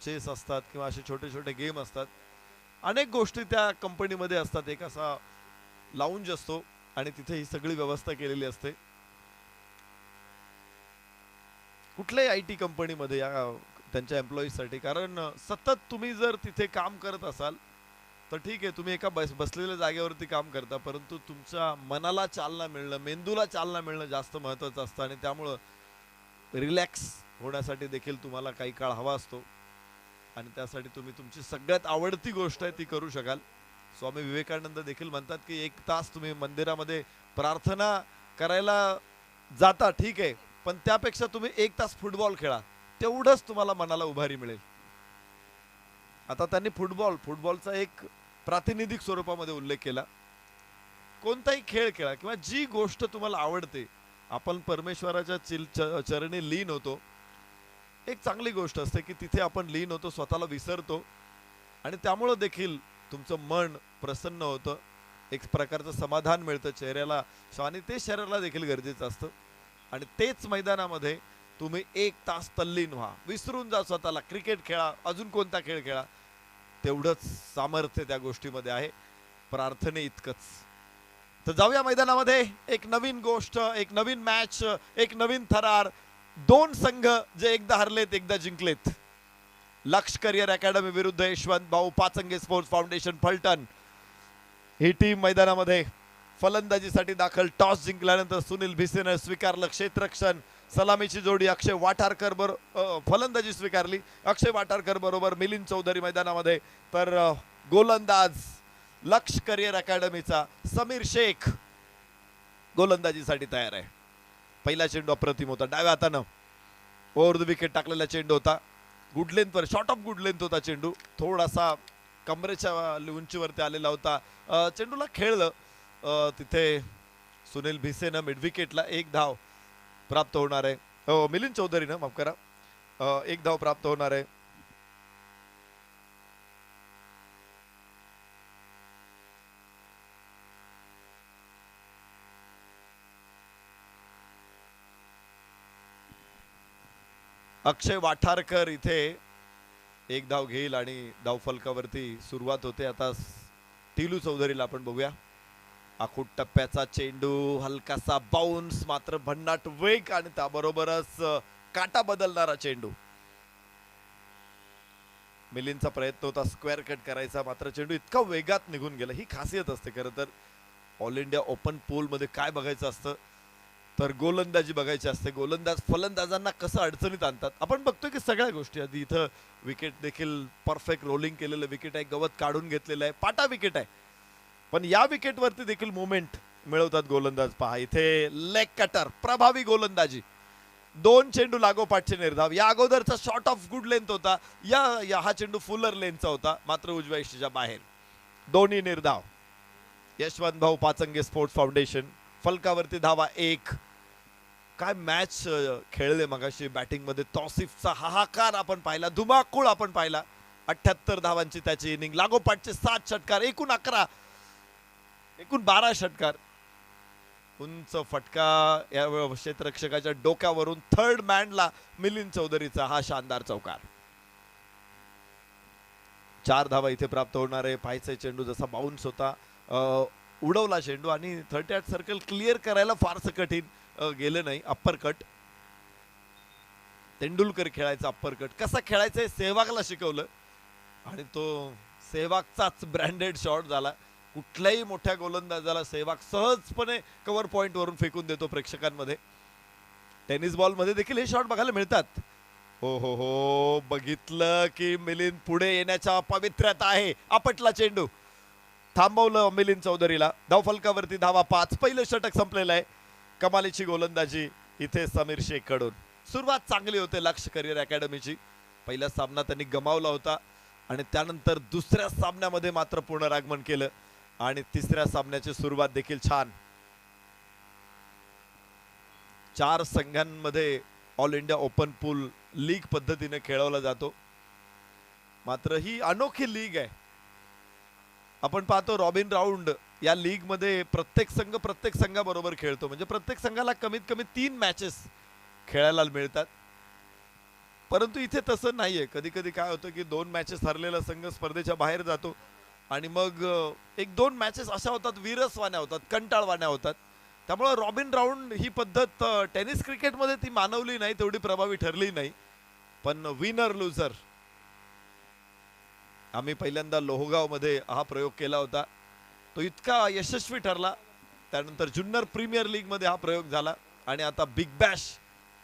Chess असतात किंवा असे छोटे छोटे गेम असतात. अनेक गोष्टी त्या कंपनीमध्ये असतात. एक असा लाऊंज असतो आणि तिथे ही सगळी व्यवस्था केलेली असते. कुठल्याही आय टी कंपनीमध्ये या त्यांच्या एम्प्लॉईजसाठी, कारण सतत तुम्ही जर तिथे काम करत असाल तर ठीक आहे, तुम्ही एका बसलेल्या जागेवरती काम करता, परंतु तुमच्या मनाला चालना मिळणं, मेंदूला चालना मिळणं जास्त महत्त्वाचं असतं आणि त्यामुळं रिलॅक्स होण्यासाठी देखील तुम्हाला काही काळ हवा असतो आणि त्यासाठी तुम्ही तुमची सगळ्यात आवडती गोष्ट आहे ती करू शकाल. स्वामी विवेकानंद देखील म्हणतात की 1 तास तुम्ही मंदिरामध्ये प्रार्थना करायला जाता, ठीक आहे, पण त्यापेक्षा तुम्ही 1 तास फुटबॉल खेळा, तेवढंच तुम्हाला मनाला उभारी मिळेल. आता त्यांनी फुटबॉलचा एक प्रातिनिधिक स्वरूपामध्ये उल्लेख केला. कोणताही खेळ खेळा किंवा जी गोष्ट तुम्हाला आवडते, आपण परमेश्वराच्या चरणी लीन होतो. एक चांगली गोष्ट असते की तिथे आपण लीन होतो, स्वतःला विसरतो आणि त्यामुळं देखील तुमचं मन प्रसन्न होतं, एक प्रकारचं समाधान मिळतं चेहऱ्याला आणि ते शरीराला देखील गरजेचं असतं. आणि तेच मैदानामध्ये तुम्ही 1 तास तल्लीन व्हा, विसरून जा स्वतःला, क्रिकेट खेळा, अजून कोणता खेळ खेळा, तेवढंच सामर्थ्य त्या गोष्टीमध्ये आहे, प्रार्थने इतकंच. तर जाऊया मैदानामध्ये. एक नवीन गोष्ट, एक नवीन मॅच, एक नवीन थरार. दोन संघ जे एकदा हरलेत एकदा जिंकलेत. लक्ष करिअर अकॅडमी विरुद्ध यशवंत भाऊ पाचंगे स्पोर्ट्स फाउंडेशन फलटण. ही टीम मैदानामध्ये फलंदाजीसाठी दाखल. टॉस जिंकल्यानंतर सुनील भिसेनं स्वीकारलं क्षेत्ररक्षण. सलामीची जोडी अक्षय वाठारकर फलंदाजी स्वीकारली. अक्षय वाठारकर बरोबर मिलिंद चौधरी मैदानामध्ये. तर गोलंदाज लक्ष करिअर अकॅडमीचा समीर शेख गोलंदाजीसाठी तयार आहे. पहिला चेंडू अप्रतिम होता, डाव्या हातानं ओव्हर द विकेट टाकलेला चेंडू होता. गुड लेंथवर, शॉर्ट ऑफ गुड लेंथ होता चेंडू, थोडासा कमरेच्या उंचीवरती आलेला होता. चेंडूला खेळलं तिथे सुनील भिसेनं मिड विकेटला. 1 धाव प्राप्त होणार आहे. मिलिंद चौधरीनं, माफ करा, 1 धाव प्राप्त होणार आहे. अक्षय वाठारकर इथे 1 धाव घेईल आणि धावफलकावरती सुरुवात होते. आता टिलू चौधरीला आपण बघूया. आखूट टप्प्याचा चेंडू, हलकासा बाउन्स, मात्र भन्नाट वेग आणि त्याबरोबरच काटा बदलणारा चेंडू. मिलिंदचा प्रयत्न होता स्क्वेअर कट करायचा, मात्र चेंडू इतका वेगात निघून गेला. ही खासियत असते खरं तर ऑल इंडिया ओपन पूलमध्ये. काय बघायचं असतं तर गोलंदाजी बघायची असते. गोलंदाज फलंदाजांना कसं अडचणीत आणतात आपण बघतोय की सगळ्या गोष्टी. आधी इथं विकेट देखील परफेक्ट रोलिंग केलेलं विकेट आहे, गवत काढून घेतलेलं आहे, पाटा विकेट आहे, पण या विकेटवरती देखील मुवमेंट मिळवतात गोलंदाज. पहा इथे लेग कटर, प्रभावी गोलंदाजी. 2 चेंडू लागोपाठचे निर्धाव. या अगोदरचा शॉर्ट ऑफ गुड लेंथ होता, हा चेंडू फुलर लेंथचा होता, मात्र उजव्या इष्टीच्या बाहेर. दोन्ही निर्धाव. Yashwant Bhau Pachange sports foundation. फलकावरती धावा 1. काय मॅच खेळले मगाशी बॅटिंगमध्ये. तौसिफचा हाहाकार आपण पाहिला, धुमाकूळ आपण पाहिला. 78 धावांची त्याची इनिंग, लागोपाठचे 7 षटकार, एकूण 12 षटकार. उंच फटका या क्षेत्ररक्षकाच्या डोक्यावरून थर्ड मॅनला मिलिंद चौधरीचा हा शानदार चौकार. 4 धावा इथे प्राप्त होणार आहे. पाहायचा चेंडू जसा बाउन्स होता, उडवला चेंडू आणि 38 सर्कल क्लिअर करायला फारसं कठीण गेलं नाही. अप्पर कट, तेंडुलकर खेळायचा अप्पर कट. कसा खेळायचं सेहवागला शिकवलं आणि तो सेहवागचाच ब्रँडेड शॉट झाला. कुठल्याही मोठ्या गोलंदाजाला सेहवाग सहजपणे कव्हर पॉइंट वरून फेकून देतो प्रेक्षकांमध्ये. टेनिस बॉल मध्ये देखील हे शॉट बघायला मिळतात. हो हो हो, बघितलं की मिलिंद पुढे येण्याच्या पवित्र्यात आहे. आपटला चेंडू, थांबवलं मिलिंद चौधरीला. धावफलकावरती धावा 5. पहिलं षटक संपलेलं आहे. कमालीची गोलंदाजी इथे समीर शेख कडून. सुरुवात चांगली होते लक्ष करिअर अकॅडमीची. पहिला सामना त्यांनी गमावला होता आणि त्यानंतर दुसऱ्या सामन्यामध्ये मात्र पुनरागमन केलं आणि तिसऱ्या सामन्याची सुरुवात देखील छान. 4 संघांमध्ये ऑल इंडिया ओपन पूल लीग पद्धतीने खेळवला जातो. मात्र ही अनोखी लीग आहे. आपण पाहतो रॉबिन राऊंड या लीग मध्ये प्रत्येक संघाबरोबर खेळतो, म्हणजे प्रत्येक संघाला कमीत कमी 3 मॅचेस खेळायला मिळतात. परंतु इथे तसं नाहीये. कधी कधी काय होतं की 2 मॅचेस हरलेला संघ स्पर्धेच्या बाहेर जातो आणि मग 1-2 मॅचेस अशा होतात, विरसवाण्या होतात, कंटाळवाण्या होतात. त्यामुळे रॉबिन राऊंड ही पद्धत टेनिस क्रिकेटमध्ये ती मानवली नाही, तेवढी प्रभावी ठरली नाही. पण विनर लुझर, आम्ही पहिल्यांदा लोहगावमध्ये हा प्रयोग केला होता, तो इतका यशस्वी ठरला. त्यानंतर जुन्नर प्रीमियर लीग मध्ये हा प्रयोग झाला आणि आता बिग बॅश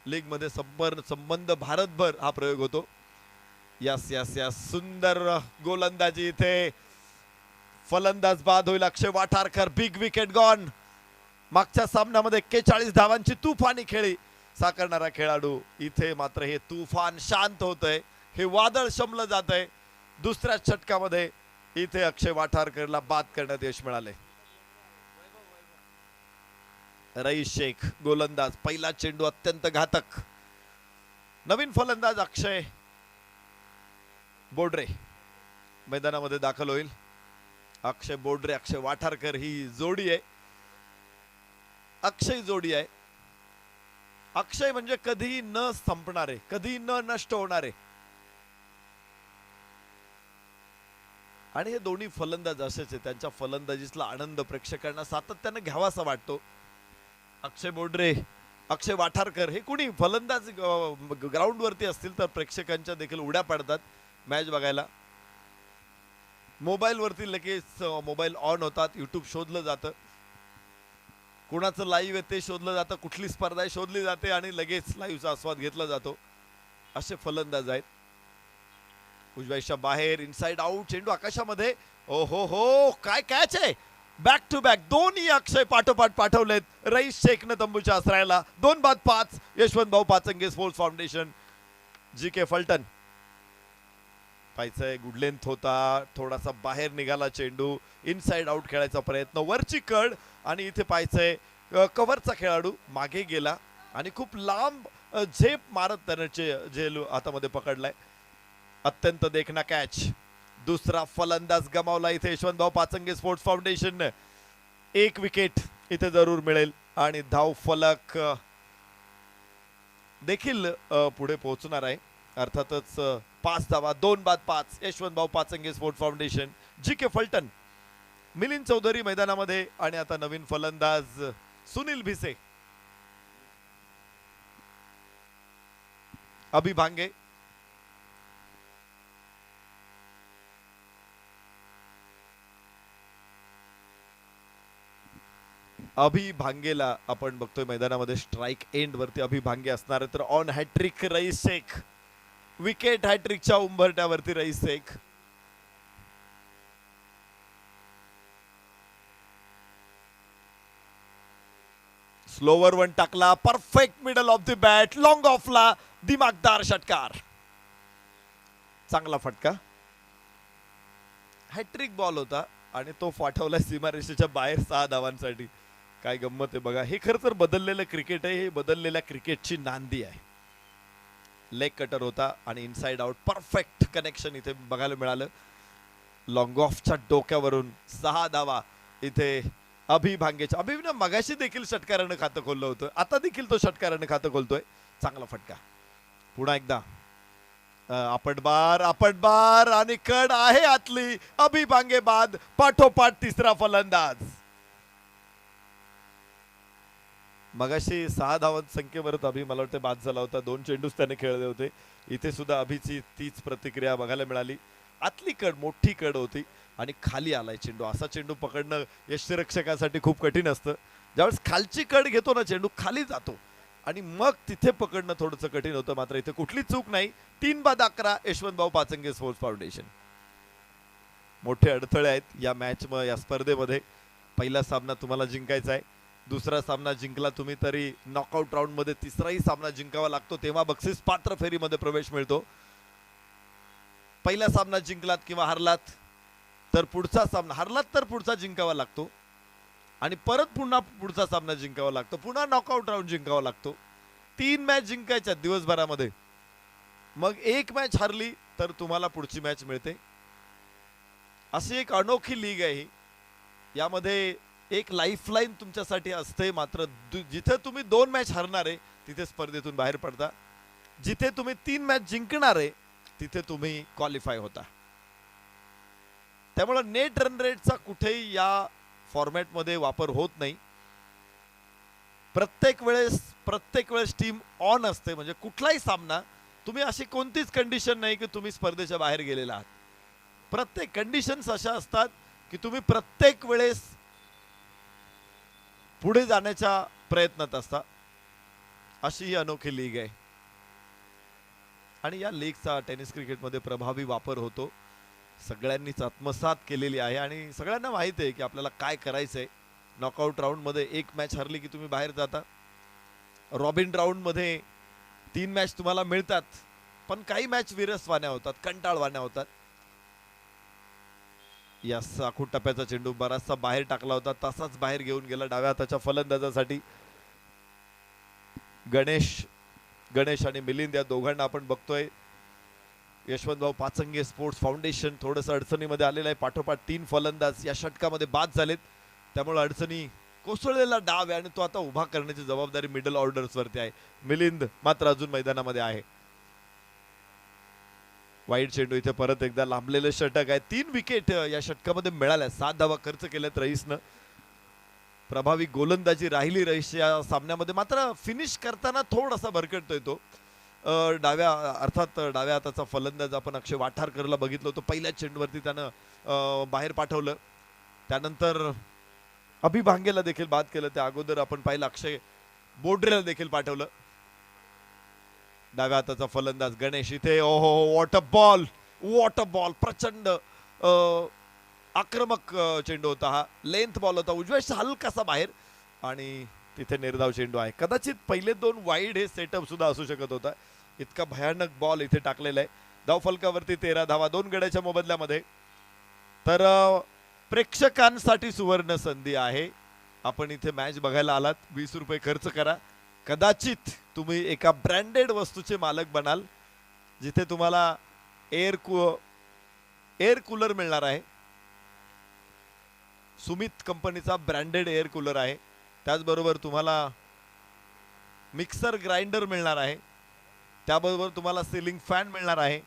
लीग मध्ये संबंध भारतभर हा प्रयोग होतो. यस यस यस, सुंदर गोलंदाजी इथे. फलंदाज बाद होईल Akshay Watharkar. Big wicket gone. मागच्या सामन्यामध्ये 41 धावांची तुफानी खेळी साकारणारा खेळाडू, इथे मात्र हे तुफान शांत होतंय, हे वादळ शमलं जातंय. दुसऱ्या षटकामध्ये इथे अक्षय वाठारकरला बाद करण्यात यश मिळाले. रईस शेख गोलंदाज. पहिला चेंडू अत्यंत घातक. नवीन फलंदाज अक्षय बोडरे मैदानामध्ये दाखल होईल. अक्षय बोडरे, अक्षय वाठारकर ही जोडी आहे, अक्षय जोडी आहे. अक्षय म्हणजे कधी न संपणारे, कधी न नष्ट होणारे. आणि हे दोन्ही फलंदाज असेच आहे, त्यांच्या फलंदाजीतला आनंद प्रेक्षकांना सातत्याने घ्यावासा वाटतो. अक्षय बोडरे, अक्षय वाठारकर हे कुणी फलंदाज ग्राउंड वरती असतील तर प्रेक्षकांच्या देखील उड्या पडतात मॅच बघायला. मोबाईल वरती लगेच मोबाईल ऑन होतात, यूट्यूब शोधलं जातं, कुणाचं लाईव्ह आहे ते शोधलं जातं, कुठली स्पर्धा आहे शोधली जाते आणि लगेच लाईव्हचा आस्वाद घेतला जातो. असे फलंदाज आहेत. उजव्याच्या बाहेर, इनसाइड आउट, चेंडू आकाशामध्ये. ओ हो हो, काय कॅच आहे. बॅक टू बॅक दोन्ही अक्षय पाठोपाठ पाठवलेत रईस शेखनं तंबूच्या आसरायला. 2-5. Yashwant Bhau Pachange sports foundation, GK. Phaltan. पाहायचंय गुड लेंथ होता, थोडासा बाहेर निघाला चेंडू, इनसाइड आउट खेळायचा प्रयत्न, वरची कड आणि इथे पाहायचंय कव्हरचा खेळाडू मागे गेला आणि खूप लांब झेप मारत त्याने झेल हातामध्ये पकडलाय. अत्यंत देखना कॅच. दुसरा फलंदाज गमावला इथे Yashwant Bhau Pachange sports foundation. 1 wicket इथे जरूर मिळेल आणि धाव फलक देखील पुढे पोहोचणार आहे. अर्थातच 5 धावा. 2-5. Yashwant Bhau Pachange sports foundation, GK. Phaltan. Milind Chaudhari मैदानामध्ये आणि आता नवीन फलंदाज सुनील भिसे. अभि भांगे. अभि भांगेला आपण बघतोय मैदानामध्ये स्ट्राइक एंड वरती अभि भांगे असणार आहे. तर on hat-trick Rais Shaikh. Wicket हॅट्रिकच्या उंबरट्यावरती रईस शेख. स्लोवर वन टाकला, perfect middle of the bat, long ऑफला दिमागदार षटकार. चांगला फटका. हॅट्रिक बॉल होता आणि तो फाटवला सीमारेषेच्या बाहेर 6 धावांसाठी. काय गंमत आहे बघा. हे खरं तर बदललेलं क्रिकेट आहे, हे बदललेल्या क्रिकेटची नांदी आहे. लेग कटर होता आणि इनसाइड आउट परफेक्ट कनेक्शन इथे बघायला मिळालं. लॉंग ऑफच्या डोक्यावरून 6 धावा इथे अभि भांगेच्या. अभिनं मगाशी देखील षटकारानं खातं खोललं होतं, आता देखील तो षटकारानं खातं खोलतोय. चांगला फटका. पुन्हा एकदा आपटबार आणि कड आहे आतली. अभि भांगे बाद. पाठोपाठ तिसरा फलंदाज. मगाशी 6 धावांच्या संख्येवर अभि मला वाटतं बाद झाला होता. 2 चेंडूच त्याने खेळले होते. इथे सुद्धा अभिची तीच प्रतिक्रिया बघायला मिळाली. आतली कड, मोठी कड होती आणि खाली आलाय चेंडू. असा चेंडू पकडणं यष्टिरक्षकासाठी खूप कठीण असतं. ज्यावेळेस खालची कड घेतो ना चेंडू, खाली जातो आणि मग तिथे पकडणं थोडंसं कठीण होतं. मात्र इथे कुठली चूक नाही. 3-11 यशवंत भाऊ पाचंगे स्पोर्ट्स फाउंडेशन. मोठे अडथळे आहेत या मॅच मध्ये, या स्पर्धेमध्ये. पहिला सामना तुम्हाला जिंकायचा आहे, दुसरा सामना जिंकला तुम्ही तरी नॉकआउट राऊंड मध्ये तिसराही सामना जिंकावा लागतो, तेव्हा बक्षीस पात्र फेरीमध्ये प्रवेश मिळतो. पहिला सामना जिंकलात किंवा हरलात तर पुढचा सामना, हरलात तर पुढचा जिंकावा लागतो आणि परत पुन्हा पुढचा सामना जिंकावा लागतो, पुन्हा नॉकआउट राऊंड जिंकावा लागतो. 3 मॅच जिंकायच्या दिवसभरामध्ये. मग 1 मॅच हरली तर तुम्हाला पुढची मॅच मिळते. अशी एक अनोखी लीग आहे. यामध्ये एक लाईफलाईन तुमच्यासाठी असते. मात्र जिथे तुम्ही 2 मॅच हरणार आहे तिथे स्पर्धेतून बाहेर पडता. जिथे तुम्ही 3 मॅच जिंकणार आहे तिथे तुम्ही क्वालिफाय होता. त्यामुळे नेट रन रेटचा कुठेही या फॉर्मॅटमध्ये वापर होत नाही. प्रत्येक वेळेस टीम ऑन असते. म्हणजे कुठलाही सामना तुम्ही अशी कोणतीच कंडिशन नाही की तुम्ही स्पर्धेच्या बाहेर गेलेला आहात. प्रत्येक कंडिशन्स अशा असतात की तुम्ही प्रत्येक वेळेस पुढे जाण्याच्या प्रयत्नात असता. अशी ही अनोखी लीग आहे आणि या लीगचा टेनिस क्रिकेटमध्ये प्रभावी वापर होतो. सगळ्यांनीच आत्मसात केलेली आहे आणि सगळ्यांना माहिती आहे की आपल्याला काय करायचंय. नॉकआउट राऊंडमध्ये एक मॅच हरली की तुम्ही बाहेर जाता. रॉबिन राऊंडमध्ये 3 मॅच तुम्हाला मिळतात, पण काही मॅच विरसवाण्या होतात, कंटाळवाण्या होतात. या साखूट टप्प्याचा चेंडू बराचसा बाहेर टाकला होता, तसाच बाहेर घेऊन गेला डाव्या हाताच्या फलंदाजासाठी. गणेश आणि मिलिंद या दोघांना आपण बघतोय. यशवंतभाऊ पाचंगे स्पोर्ट्स फाउंडेशन थोडंसं अडचणीमध्ये आलेलं आहे. पाठोपाठ 3 फलंदाज या षटकामध्ये बाद झालेत. त्यामुळे अडचणी कोसळलेला डाव आहे आणि तो आता उभा करण्याची जबाबदारी मिडल ऑर्डर्स वरती आहे. मिलिंद मात्र अजून मैदानामध्ये आहे. वाईट चेंडू इथे परत एकदा लांबलेलं षटक आहे. 3 विकेट या षटकामध्ये मिळाल्या. 7 धावा खर्च केल्यात रईसनं. प्रभावी गोलंदाजी राहिली रईस या सामन्यामध्ये. मात्र फिनिश करताना थोडासा भरकटतोय तो. डाव्या हाताचा फलंदाज आपण अक्षय वाठारकरला बघितलं होतं. पहिल्या चेंडूवरती त्यानं बाहेर पाठवलं. त्यानंतर अभि भांगेला देखील बाद केलं. त्या अगोदर आपण पाहिलं अक्षय बोड्रेला देखील पाठवलं. डाव्या हाताचा फलंदाज गणेश इथे. ओहो, वॉट अ बॉल प्रचंड आक्रमक चेंडू होता हा. लेंथ बॉल होता उजव्या हलकासा बाहेर आणि तिथे निर्धाव चेंडू आहे. कदाचित पहिले 2 वाईड हे सेटअप सुद्धा असू शकत होता. इतका भयानक बॉल इथे टाकलेला आहे. धाव फलकावरती 13 धावा 2 गड्याच्या मोबदल्यामध्ये. तर प्रेक्षकांसाठी सुवर्ण संधी आहे. आपण इथे मॅच बघायला आलात, 20 रुपये खर्च करा. कदाचित तुम्ही एका ब्रँडेड वस्तूचे मालक बनाल, जिथे तुम्हाला एअर कूलर मिळणार आहे. सुमित कंपनीचा ब्रँडेड एअर कूलर आहे. त्याचबरोबर तुम्हाला मिक्सर ग्राइंडर मिळणार आहे. त्याबरोबर तुम्हाला सिलिंग फॅन मिळणार आहे.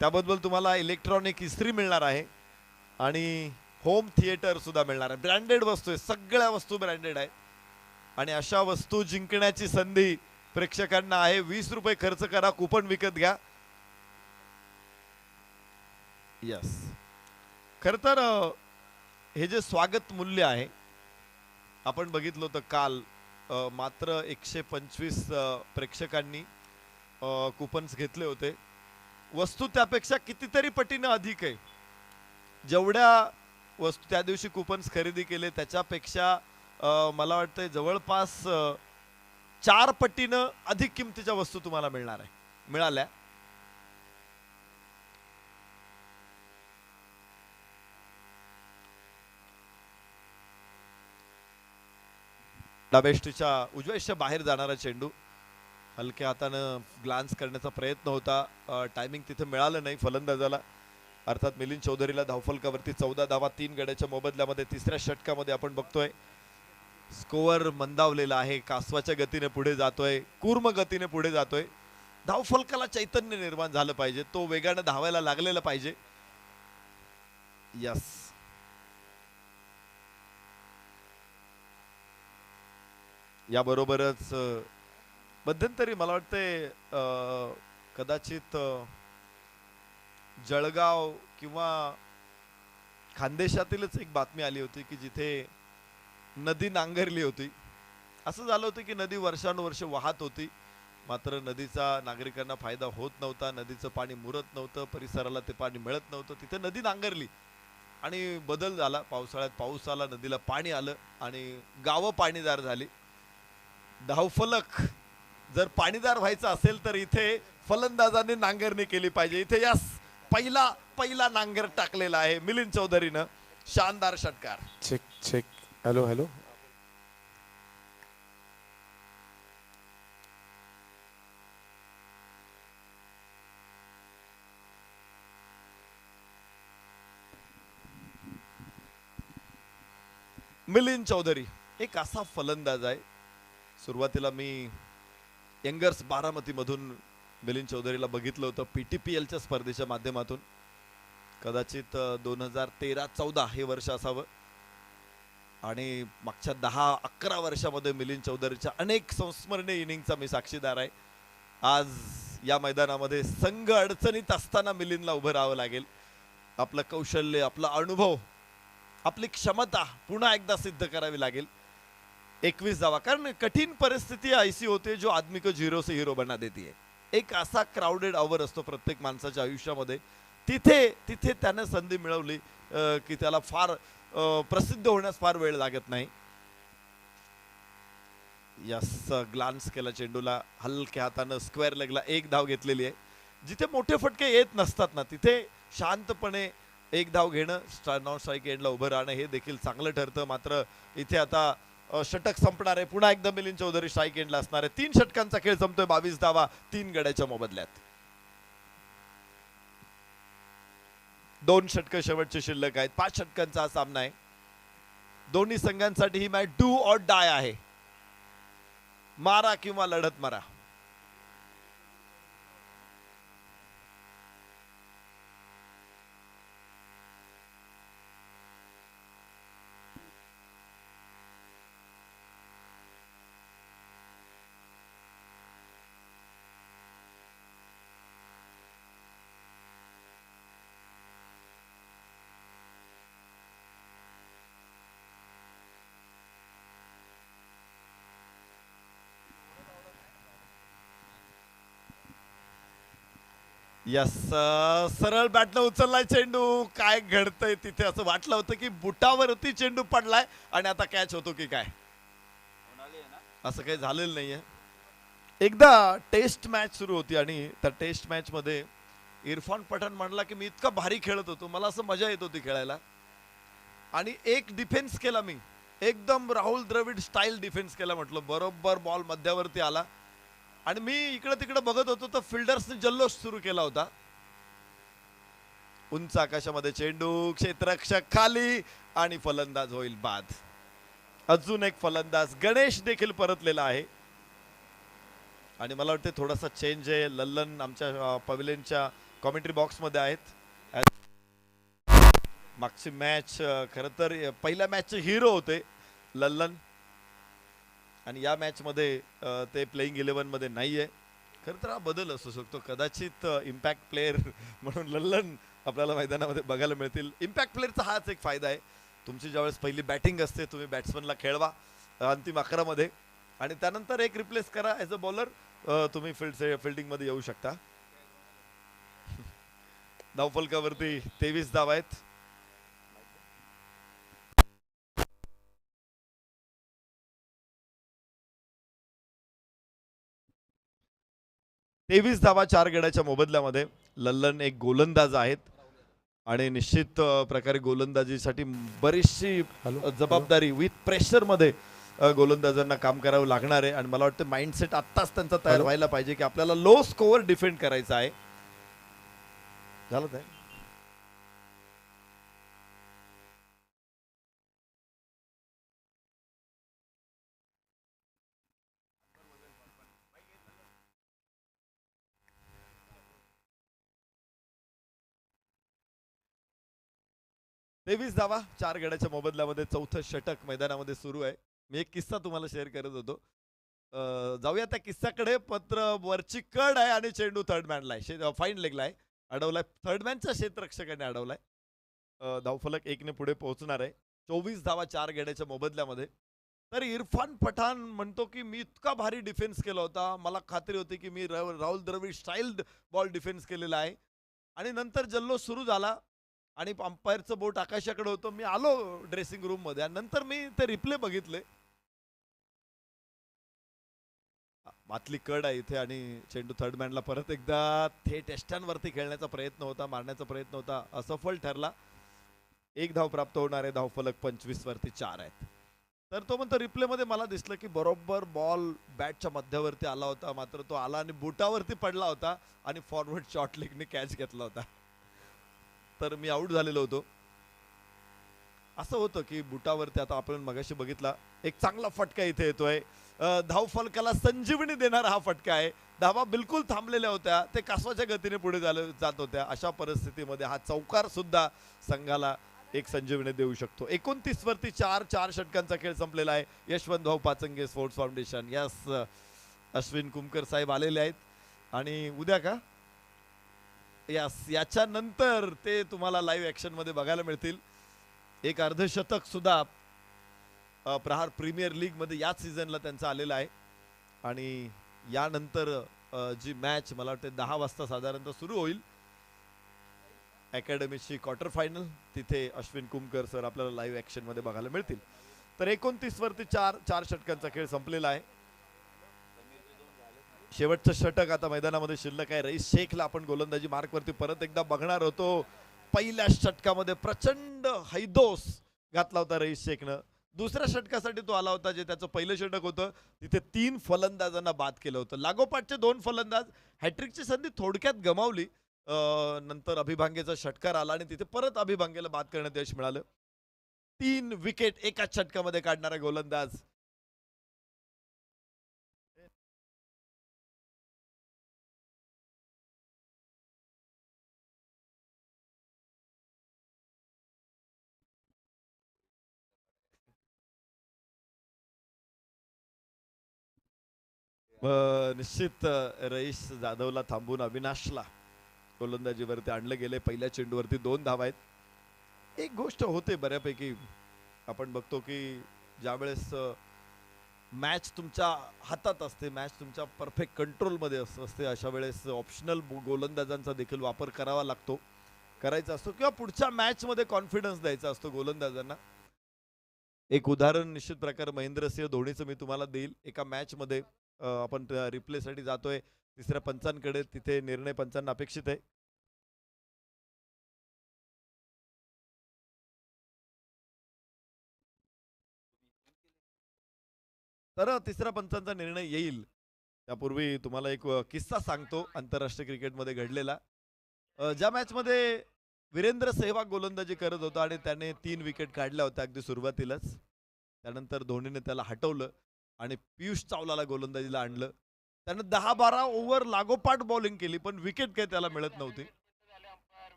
त्याबरोबर तुम्हाला इलेक्ट्रॉनिक इस्त्री मिळणार आहे आणि होम थिएटर सुद्धा मिळणार आहे. ब्रँडेड वस्तू आहे, सगळ्या वस्तू ब्रँडेड आहे आणि अशा वस्तू जिंकण्याची संधी प्रेक्षकांना आहे. 20 रुपये खर्च करा, कुपन विकत घ्या. यस, खर तर हे जे स्वागत मूल्य आहे आपण बघितलं होतं काल. मात्र 125 प्रेक्षकांनी कुपन्स घेतले होते. वस्तू त्यापेक्षा कितीतरी पटीनं अधिक आहे. जेवढ्या वस्तू त्या दिवशी कुपन्स खरेदी केले त्याच्यापेक्षा मला वाटतं जवळपास 4 पटीनं अधिक किमतीच्या वस्तू तुम्हाला मिळाल्या. डाबेष्टीच्या उजव्या बाहेर जाणारा चेंडू हलक्या हातानं ग्लान्स करण्याचा प्रयत्न होता. टायमिंग तिथे मिळालं नाही फलंदाजाला, अर्थात मिलिंद चौधरीला. धावफलकावरती 14 धावा 3 गड्याच्या मोबदल्यामध्ये. तिसऱ्या षटकामध्ये आपण बघतोय स्कोअर मंदावलेला आहे. कासवाच्या गतीने पुढे जातोय, कूर्म गतीने पुढे जातोय. धावफलकाला चैतन्य निर्माण झालं पाहिजे, तो वेगाने धावायला लागलेला पाहिजे. यस, याबरोबरच मध्यंतरी मला वाटतंय कदाचित जळगाव किंवा खानदेशातीलच एक बातमी आली होती की जिथे नदी नांगरली होती. असं झालं होतं की नदी वर्षानुवर्ष वाहत होती, मात्र नदीचा नागरिकांना फायदा होत नव्हता. नदीचं पाणी मुरत नव्हतं, परिसराला ते पाणी मिळत नव्हतं. तिथे नदी नांगरली आणि बदल झाला. पावसाळ्यात पाऊस आला, नदीला पाणी आलं आणि गावं पाणीदार झाली. धावफलक जर पाणीदार व्हायचं असेल तर इथे फलंदाजाने नांगरणी केली पाहिजे. इथे यास पहिला नांगर टाकलेला आहे मिलिंद चौधरीनं. शानदार षटकार. चेक. हॅलो. मिलिंद चौधरी एक असा फलंदाज आहे. सुरुवातीला मी यंगर्स बारामती मधून मिलिंद चौधरीला बघितलं होतं PTPLच्या स्पर्धेच्या माध्यमातून. कदाचित 2013-14 हे वर्ष असावं. आणि मागच्या 10-11 वर्षामध्ये मिलिंद चौधरीच्या अनेक संस्मरणीय इनिंगचा मी साक्षीदार आहे. आज या मैदानामध्ये संघ अडचणीत असताना मिलिंदला उभं राहावं लागेल. आपलं कौशल्य, आपला अनुभव, आपली क्षमता पुन्हा एकदा सिद्ध करावी लागेल. 21 धावा, कारण कठीण परिस्थिती ऐसी होते जो आदमी को झिरो से हीरो बना देती है. एक असा क्राउडेड आवर असतो प्रत्येक माणसाच्या आयुष्यामध्ये. तिथे त्याने संधी मिळवली की त्याला फार प्रसिद्ध होण्यास फार वेळ लागत नाही. यस, ग्लान्स केला चेंडूला, हलक्या हातानं स्क्वेअर लेगला एक धाव घेतलेली आहे. जिथे मोठे फटके येत नसतात ना, तिथे शांतपणे एक धाव घेणं, नॉन स्ट्राईक एंडला उभं राहणं हे देखील चांगलं ठरतं. मात्र इथे आता षटक संपणार आहे. पुन्हा एकदा मिलिंद चौधरी स्ट्राईक एंडला असणार आहे. 3 षटकांचा खेळ संपतोय. 22 धावा 3 गड्याच्या मोबदल्यात. 2 षटकं शेवटची शिल्लक आहेत. 5 षटकांचा हा सामना आहे. दोन्ही संघांसाठी ही मॅच डू ऑर डाय आहे. मारा किंवा लढत मारा. यस, सरळ बॅटनं उचललाय चेंडू. काय घडतंय तिथे, असं वाटलं होतं की बुटावरती चेंडू पडलाय आणि आता कॅच होतो की काय. असं काही झालेलं नाहीये. एकदा टेस्ट मॅच सुरू होती आणि त्या टेस्ट मॅच मध्ये इरफान पठाण म्हणला की मी इतका भारी खेळत होतो, मला असं मजा येत होती खेळायला. आणि एक डिफेन्स केला मी, एकदम राहुल द्रविड स्टाईल डिफेन्स केला. म्हटलं बरोबर बॉल मध्यावरती आला आणि मी इकडे तिकडे बघत होतो तर फिल्डर्सने जल्लोष सुरू केला होता. उंच आकाशामध्ये चेंडू, क्षेत्ररक्षक खाली आणि फलंदाज होईल बाद. अजून एक फलंदाज गणेश देखील परतलेला आहे आणि मला वाटते थोडासा चेंज आहे. लल्लन आमच्या पवेलियनच्या कॉमेंट्री बॉक्स मध्ये आहेत. मागची मॅच खरं तर पहिल्या मॅचचे हिरो होते लल्लन आणि या मॅच मध्ये ते प्लेइंग 11 मध्ये नाहीये. खरं तर हा बदल असू शकतो. कदाचित इम्पॅक्ट प्लेअर म्हणून लल्लन आपल्याला मैदानामध्ये बघायला मिळतील. इम्पॅक्ट प्लेअरचा हाच एक फायदा आहे. तुमची ज्यावेळेस पहिली बॅटिंग असते तुम्ही बॅट्समनला खेळवा अंतिम 11 मध्ये आणि त्यानंतर एक रिप्लेस करा ॲज अ बॉलर. तुम्ही फिल्डिंग मध्ये येऊ शकता. धावफलकावरती 23 धावा आहेत. 23 धावा 4 गड्याच्या मोबदल्यामध्ये. लल्लन एक गोलंदाज आहेत आणि निश्चित प्रकारे गोलंदाजीसाठी बरीचशी जबाबदारी विथ प्रेशर मध्ये गोलंदाजांना काम करावं लागणार आहे आणि मला वाटतं माइंडसेट आत्ताच त्यांचा तयार व्हायला पाहिजे की आपल्याला लो स्कोअर डिफेंड करायचा आहे. झालं ते 23 धावा 4 गड्याच्या मोबदल्यामध्ये. चौथं षटक मैदानामध्ये सुरू आहे. मी एक किस्सा तुम्हाला शेअर करत होतो. जाऊया त्या किस्साकडे. पत्र वरची कड आहे आणि चेंडू थर्ड मॅनला आहे, फाईन लेगला आहे, अडवलाय. थर्ड मॅनच्या क्षेत्ररक्षकाने अडवलाय. धावफलक 1 ने पुढे पोहोचणार आहे. 24 धावा 4 गड्याच्या मोबदल्यामध्ये. तर इरफान पठाण म्हणतो की मी इतका भारी डिफेन्स केला होता, मला खात्री होती की मी Rahul Dravid style ball defence केलेला आहे. आणि नंतर जल्लोष सुरू झाला आणि अंपायरचं बोट आकाशाकडे होतं. मी आलो ड्रेसिंग रूम मध्ये आणि नंतर मी ते रिप्ले बघितले. मातली कड आहे इथे आणि चेंडू थर्ड मॅनला परत एकदा थेट एस्टांवरती खेळण्याचा प्रयत्न होता, मारण्याचा प्रयत्न होता, असफल ठरला. 1 धाव प्राप्त होणार आहे. धावफलक 25 वरती 4 आहेत. तर तो म्हणतो रिप्ले मध्ये मला दिसलं की बरोबर बॉल बॅटच्या मध्यावरती आला होता, मात्र तो आला आणि बुटावरती पडला होता आणि फॉरवर्ड शॉर्ट लेगने कॅच घेतला होता. तर मी आउट झालेलो होतो. असं होतं की बुटावरती आता आपण मगाशी बघितला एक चांगला फटका इथे येतोय. धावफलकाला संजीवनी देणारा हा फटका आहे धावा बिलकुल थांबलेल्या होत्या, ते कासवाच्या गतीने पुढे जात होत्या. अशा परिस्थितीमध्ये हा चौकार सुद्धा संघाला एक संजीवनी देऊ शकतो. 29 वरती 4 षटकांचा खेळ संपलेला आहे. Yashwant Bhau Pachange sports foundation. Yes, Ashwin Kumkar साहेब आलेले आहेत आणि उद्या का यस याच्यानंतर ते तुम्हाला लाईव्ह ऍक्शन मध्ये बघायला मिळतील. एक अर्धशतक सुद्धा प्रहार प्रीमियर लीग मध्ये याच सीझनला त्यांचं आलेलं आहे आणि यानंतर जी मॅच मला वाटते 10 वाजता साधारणतः सुरू होईल अकॅडमीची क्वार्टर फायनल, तिथे अश्विन कुमकर सर आपल्याला लाईव्ह ऍक्शन मध्ये बघायला मिळतील. तर 29 वरती 4 षटकांचा खेळ संपलेला आहे. शेवटचं षटक आता मैदानामध्ये शिल्लक आहे. रईस शेखला आपण गोलंदाजी मार्क वरती परत एकदा बघणार होतो. पहिल्या षटकामध्ये प्रचंड हैदोस घातला होता रईस शेखनं. दुसऱ्या षटकासाठी तो आला होता, जे त्याचं पहिलं षटक होतं तिथे 3 फलंदाजांना बाद केलं होतं. लागोपाठचे 2 फलंदाज हॅट्रिकची संधी थोडक्यात गमावली. नंतर अभिभांगेचा षटकार आला आणि तिथे परत अभिभांगेला बाद करण्यात यश मिळालं. 3 विकेट एकाच षटकामध्ये काढणारा गोलंदाज निश्चित रईस जाधवला थांबून अविनाशला गोलंदाजीवरती आणलं गेले. पहिल्या चेंडूवरती 2 धावा आहेत. एक गोष्ट होते बऱ्यापैकी, आपण बघतो की ज्यावेळेस मॅच तुमच्या हातात असते, मॅच तुमच्या परफेक्ट कंट्रोलमध्ये असते, अशा वेळेस ऑप्शनल गोलंदाजांचा देखील वापर करावा लागतो, करायचा असतो किंवा पुढच्या मॅचमध्ये कॉन्फिडन्स द्यायचा असतो गोलंदाजांना. एक उदाहरण निश्चित प्रकारे महेंद्रसिंह धोनीचं मी तुम्हाला देईल. एका मॅचमध्ये आपण रिप्लेसाठी जातोय तिसऱ्या पंचांकडे, तिथे निर्णय पंचांना अपेक्षित आहे. तर तिसऱ्या पंचांचा निर्णय येईल त्यापूर्वी तुम्हाला एक किस्सा सांगतो आंतरराष्ट्रीय क्रिकेटमध्ये घडलेला. ज्या मॅचमध्ये वीरेंद्र सेहवाग गोलंदाजी करत होता आणि त्याने 3 विकेट काढल्या होत्या अगदी सुरुवातीलाच. त्यानंतर धोनीने त्याला हटवलं आणि पियुष चावलाला गोलंदाजीला आणलं. त्याने 10-12 ओव्हर लागोपाठ बॉलिंग केली, पण विकेट काही त्याला मिळत नव्हती.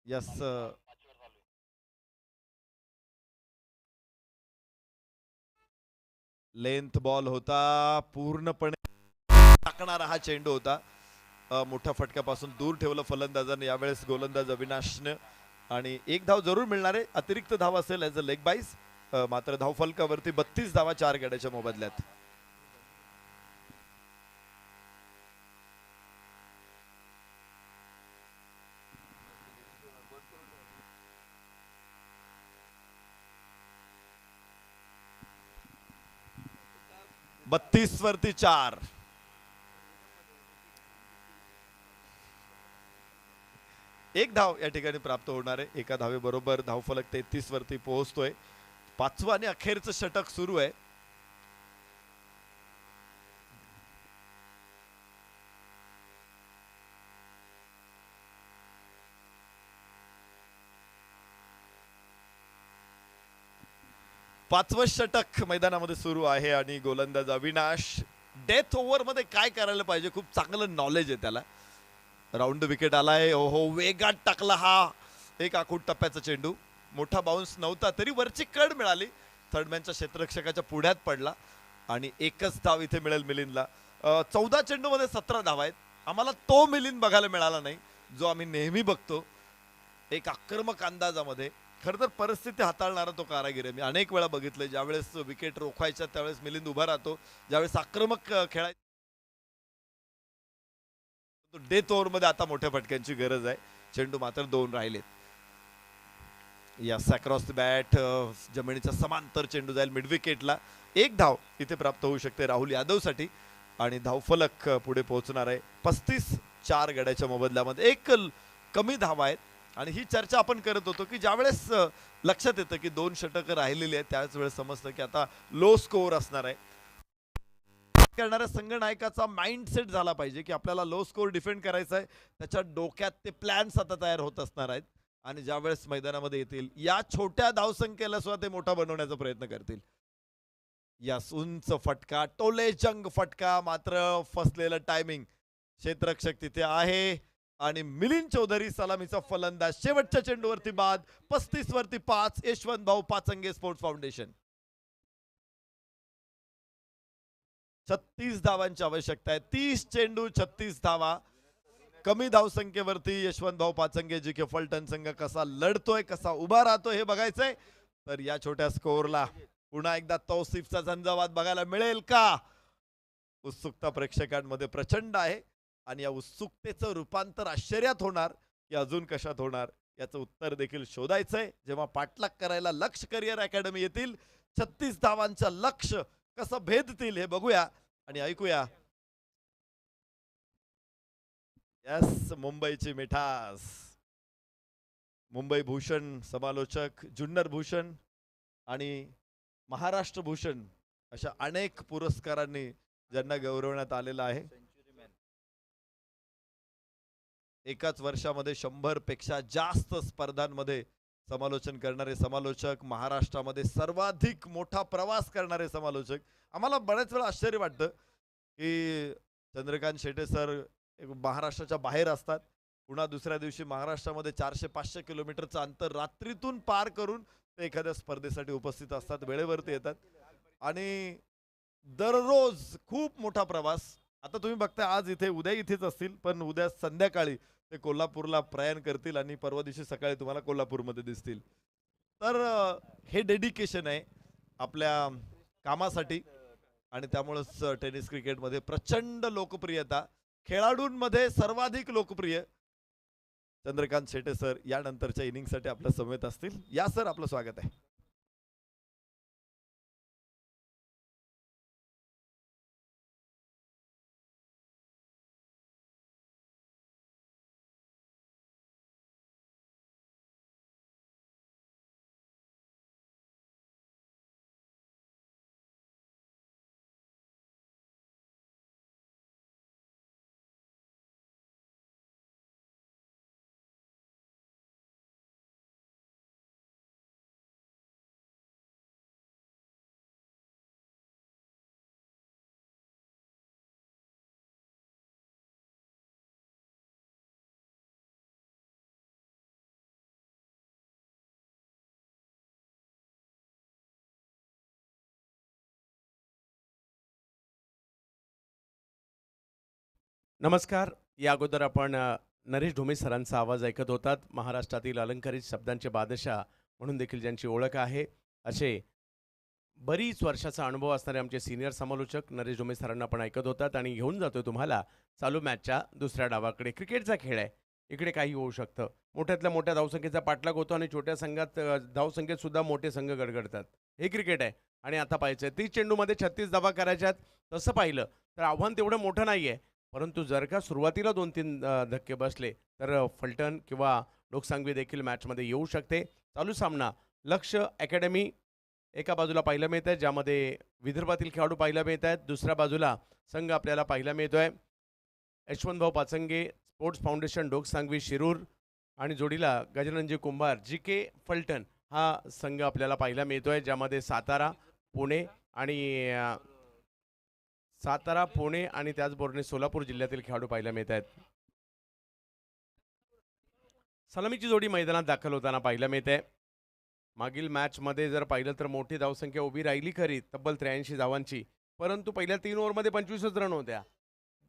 यस, लेंथ बॉल होता, पूर्णपणे टाकणारा हा चेंडू होता. मोठ्या फटक्यापासून दूर ठेवलं फलंदाजाने यावेळेस गोलंदाज अविनाशने आणि 1 धाव जरूर मिळणार आहे. अतिरिक्त धाव असेल ॲज अ लेग बाईस. मात्र धावफलकावरती 32 धावा 4 गड्याच्या मोबदल्यात. बत्तीस वरती 4. एक धाव या ठिकाणी प्राप्त होणार आहे. एका धावेबरोबर धावफलक 33 वरती पोहोचतोय. 5वं आणि अखेरचं षटक सुरू आहे. पाचवं षटक मैदानामध्ये सुरू आहे आणि गोलंदाज अविनाश डेथ ओव्हर मध्ये काय करायला पाहिजे खूप चांगलं नॉलेज आहे त्याला. राऊंड विकेट आलाय. ओहो, वेगात टाकला हा एक आखूड टप्प्याचा चेंडू. मोठा बाउन्स नव्हता तरी वरची कड मिळाली. थर्डमॅनच्या क्षेत्ररक्षकाच्या पुढ्यात पडला आणि एकच धाव इथे मिळेल मिलिंदला. 14 चेंडूमध्ये 17 धावा आहेत. आम्हाला तो मिलिंद बघायला मिळाला नाही जो आम्ही नेहमी बघतो. एक आक्रमक अंदाजामध्ये खरं तर परिस्थिती हाताळणारा तो कारागीर आहे. मी अनेक वेळा बघितलंय, ज्यावेळेस विकेट रोखायच्या त्यावेळेस मिलिंद उभा राहतो, ज्यावेळेस आक्रमक खेळायचं डेथ ओव्हर मध्ये आता मोठ्या फटक्यांची गरज आहे. चेंडू मात्र 2 राहिलेत. यस, अक्रॉस द बॅट जमिनीच्या समांतर चेंडू जाईल मिड विकेटला. 1 धाव इथे प्राप्त होऊ शकते राहुल यादवसाठी आणि धावफलक पुढे पोहोचणार आहे 35-4 गड्याच्या मोबदल्यामध्ये. एक कमी धावा आहेत आणि ही चर्चा आपण करत होतो की ज्यावेळेस लक्षात येतं की 2 षटकं राहिलेली आहेत त्याच वेळेस समजतं की आता लो स्कोअर असणार आहे. करणाऱ्या संघनायकाचा माइंडसेट झाला पाहिजे की आपल्याला लो स्कोअर डिफेंड करायचा आहे. त्याच्या डोक्यात ते प्लॅन्स आता तयार होत असणार आहेत आणि ज्यावेळेस मैदानामध्ये येतील या छोट्या धावसंख्येला सुद्धा ते मोठा बनवण्याचा प्रयत्न करतील. यस, उंच फटका, टोले जंग फटका, मात्र फसलेलं टायमिंग. क्षेत्ररक्षक तिथे आहे आणि मिलिंद चौधरी सलामीचा फलंदाज. शेवटच्या चेंडूवरती बाद. 35 वरती 5. Yashwant Bhau Pachange sports foundation. 36 धावांची आवश्यकता आहे. 30 चेंडू 36 धावा. कमी धावसंख्येवरती यशवंत भाऊ पाचंगे जी के फलटण संघ कसा लढतोय, कसा उभा राहतोय हे बघायचंय. तर या छोट्या स्कोअरला पुन्हा एकदा तौसिफचा झंझावात बघायला मिळेल का? उत्सुकता प्रेक्षकांमध्ये प्रचंड आहे आणि या उत्सुकतेचं रूपांतर आश्चर्यात होणार की अजून कशात होणार याचं उत्तर देखील शोधायचंय जेव्हा पाठलाग करायला लक्ष करिअर अकॅडमी येतील. 36 धावांचं लक्ष कसं भेदतील हे बघूया आणि ऐकूया. यस, मुंबईची मिठास. मुंबई भूषण समालोचक, जुन्नर भूषण आणि महाराष्ट्र भूषण अशा अनेक पुरस्कारांनी ज्यांना गौरवण्यात आलेलं आहे. एकाच वर्षामध्ये 100 पेक्षा जास्त स्पर्धांमध्ये समालोचन करणारे समालोचक, महाराष्ट्रामध्ये सर्वाधिक मोठा प्रवास करणारे समालोचक. आम्हाला बऱ्याच वेळा आश्चर्य वाटतं की चंद्रकांत शेटे सर महाराष्ट्राच्या बाहेर असतात, पुन्हा दुसऱ्या दिवशी महाराष्ट्रामध्ये 400-500 किलोमीटरचं अंतर रात्रीतून पार करून ते एखाद्या स्पर्धेसाठी उपस्थित असतात, वेळेवरती येतात आणि दररोज खूप मोठा प्रवास. आता तुम्ही बघताय आज इथे, उद्या इथेच असतील, पण उद्या संध्याकाळी ते कोल्हापूरला प्रयाण करतील आणि परवा दिवशी सकाळी तुम्हाला कोल्हापूरमध्ये दिसतील. तर हे डेडिकेशन आहे आपल्या कामासाठी आणि त्यामुळेच टेनिस क्रिकेटमध्ये प्रचंड लोकप्रियता. खेळाडूंमध्ये सर्वाधिक लोकप्रिय चंद्रकांत शेटे सर यानंतरच्या इनिंगसाठी आपल्या समवेत असतील. या सर, आपलं स्वागत आहे. नमस्कार. या अगोदर आपण नरेश ढोमे सरांचा आवाज ऐकत होतात. महाराष्ट्रातील अलंकारित शब्दांचे बादशाह म्हणून देखील ज्यांची ओळख आहे, असे बरीच वर्षाचा अनुभव असणारे आमचे सीनियर समालोचक नरेश ढोमे सरांना आपण ऐकत होतात आणि घेऊन जातोय तुम्हाला चालू मॅचच्या दुसऱ्या डावाकडे. क्रिकेटचा खेळ आहे, इकडे काही होऊ शकतं. मोठ्यातल्या मोठ्या धावसंख्येचा पाठलाग होतो आणि छोट्या संघात धावसंख्येत सुद्धा मोठे संघ गडगडतात. हे क्रिकेट आहे आणि आता पाहायचं 30 चेंडूमध्ये 36 धावा करायच्यात. तसं पाहिलं तर आव्हान तेवढं मोठं नाही आहे, परंतु जर का सुरुवातीला 2-3 धक्के बसले तर फलटण किंवा लोकसांगवी देखील मॅचमध्ये येऊ शकते. चालू सामना लक्ष अकॅडमी एका बाजूला पाहायला मिळत आहे, ज्यामध्ये विदर्भातील खेळाडू पाहायला मिळत आहेत. दुसऱ्या बाजूला संघ आपल्याला पाहायला मिळतोय यशवंत भाऊ पाचंगे स्पोर्ट्स फाउंडेशन डोकसांगवी शिरूर आणि जोडीला गजाननजी कुंभार जी के फलटण हा संघ आपल्याला पाहायला मिळतोय, ज्यामध्ये सातारा पुणे आणि त्याचबरोबर सोलापूर जिल्ह्यातील खेळाडू पाहायला मिळत आहेत. सलामीची जोडी मैदानात दाखल होताना पाहायला मिळते. मागील मॅचमध्ये जर पाहिलं तर मोठी धावसंख्या उभी राहिली खरी, तब्बल 83 धावांची, परंतु पहिल्या 3 ओव्हरमध्ये 25 रन होत्या.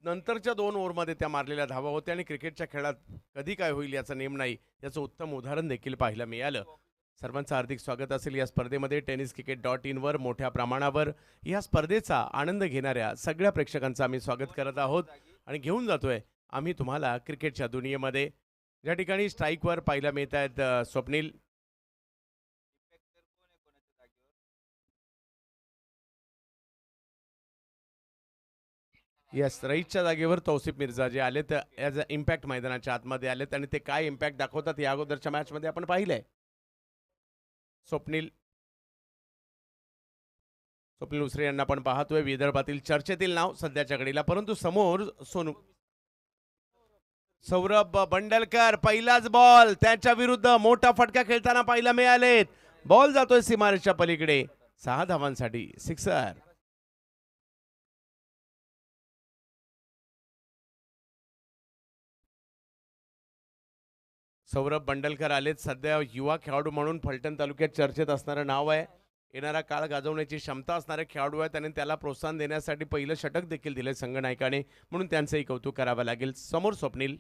नंतरच्या 2 ओव्हरमध्ये त्या मारलेल्या धावा होत्या आणि क्रिकेटच्या खेळात कधी काय होईल याचा नेम नाही, याचं उत्तम उदाहरण देखील पाहायला मिळालं. सर्वांचं हार्दिक स्वागत असेल या स्पर्धेमध्ये. tenniscricket.in वर मोठ्या प्रमाणावर या स्पर्धेचा आनंद घेणाऱ्या सगळ्या प्रेक्षकांचं आम्ही स्वागत करत आहोत आणि घेऊन जातोय आम्ही तुम्हाला क्रिकेटच्या दुनियेमध्ये. ज्या ठिकाणी स्ट्राईकवर पाहायला मिळत आहेत स्वप्नील, येस, रईसच्या जागेवर तौसिफ मिर्झा जे आलेत ॲज अ इम्पॅक्ट मैदानाच्या आतमध्ये आलेत आणि ते काय इम्पॅक्ट दाखवतात या अगोदरच्या मॅचमध्ये आपण पाहिलंय. स्वप्नील उसरे यांना आपण पाहतोय, विदर्भातील चर्चेतील नाव सध्याच्या घडीला. परंतु समोर सौरभ बंडलकर, पहिलाच बॉल त्याच्या विरुद्ध मोठा फटका खेळताना पाहायला मिळालेत. बॉल जातोय सीमारेषच्या पलीकडे. 6 धावांसाठी सिक्सर. सौरभ बंडलकर आलेत. सध्या युवा खेळाडू म्हणून फलटण तालुक्यात चर्चेत असणारं नाव आहे. येणारा काळ गाजवण्याची क्षमता असणारे खेळाडू आहेत आणि त्याला प्रोत्साहन देण्यासाठी पहिलं षटक देखील दिले संघनायकाने, म्हणून त्यांचंही कौतुक करावं लागेल. समोर स्वप्नील.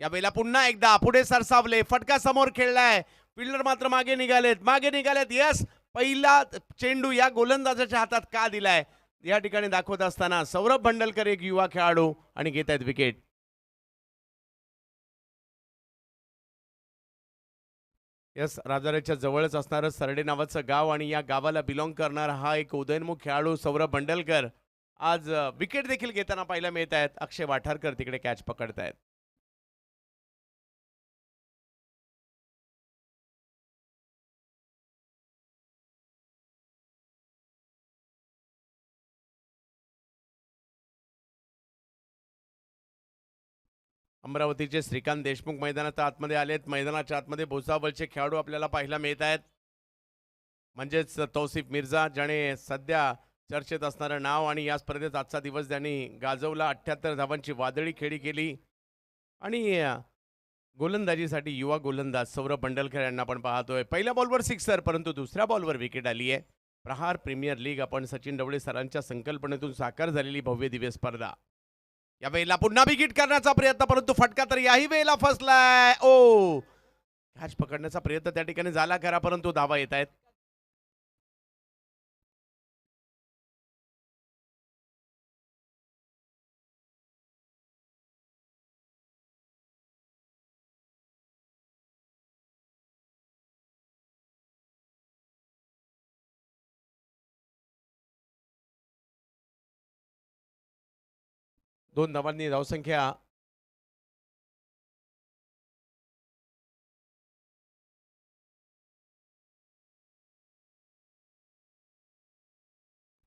यावेळेला पुन्हा एकदा पुढे सरसावले. फटका समोर खेळलाय. फिल्डर मात्र मागे निघालेत. यस, पहिला चेंडू या गोलंदाजाच्या हातात का दिलाय या ठिकाणी दाखवत असताना सौरभ बंडलकर एक युवा खेळाडू आणि घेत आहेत विकेट. यस, राजाऱ्याच्या जवळच असणारं सरडे नावाचं गाव आणि या गावाला बिलॉंग करणारा हा एक उदयनमुख खेळाडू सौरभ बंडलकर आज विकेट देखील घेताना पाहायला मिळत आहेत. अक्षय वाठारकर तिकडे कॅच पकडतायत. अमरावतीचे श्रीकांत देशमुख मैदानात आतमध्ये आलेत. मैदानाच्या आतमध्ये भुसावळचे खेळाडू आपल्याला पाहायला मिळत आहेत. म्हणजेच तौसिफ मिर्झा, ज्याने सध्या चर्चेत असणारं नाव आणि या स्पर्धेत आजचा दिवस त्यांनी गाजवला. 78 धावांची वादळी खेळी केली. आणि गोलंदाजीसाठी युवा गोलंदाज सौरभ बंडलकर यांना आपण पाहतोय. पहिल्या बॉलवर सिक्सर, परंतु दुसऱ्या बॉलवर विकेट आली आहे. प्रहार प्रीमियर लीग आपण सचिन ढवळे सरांच्या संकल्पनेतून साकार झालेली भव्य दिव्य स्पर्धा. या वेळेला पुन्हा विकेट करण्याचा प्रयत्न, परंतु फटका तर याही वेळेला फसलाय. ओ, कॅच पकडण्याचा प्रयत्न त्या ठिकाणी झाला खरा, परंतु धावा येत आहेत. दोन धावांनी धावसंख्या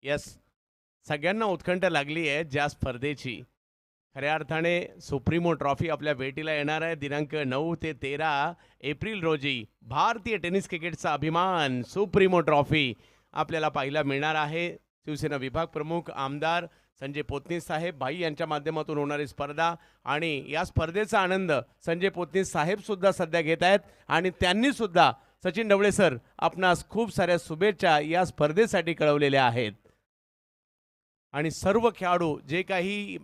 यस, सगळ्यांना उत्कंठ लागली आहे ज्या स्पर्धेची. खऱ्या अर्थाने सुप्रीमो ट्रॉफी आपल्या भेटीला येणार आहे दिनांक 9 ते 13 एप्रिल रोजी. भारतीय टेनिस क्रिकेटचा अभिमान सुप्रीमो ट्रॉफी आपल्याला पाहायला मिळणार आहे. शिवसेना विभाग प्रमुख आमदार संजय पोतनीस साहेब भाई यांच्या माध्यमातून होणारी स्पर्धा आणि या स्पर्धेचा आनंद संजय पोतनीस साहेब सुद्धा सध्या घेत आहेत आणि त्यांनी सुद्धा सचिन ढवळे सर आपणास खूप साऱ्या शुभेच्छा या स्पर्धेसाठी कळवलेल्या आहेत. आणि सर्व खेळाडू जे काही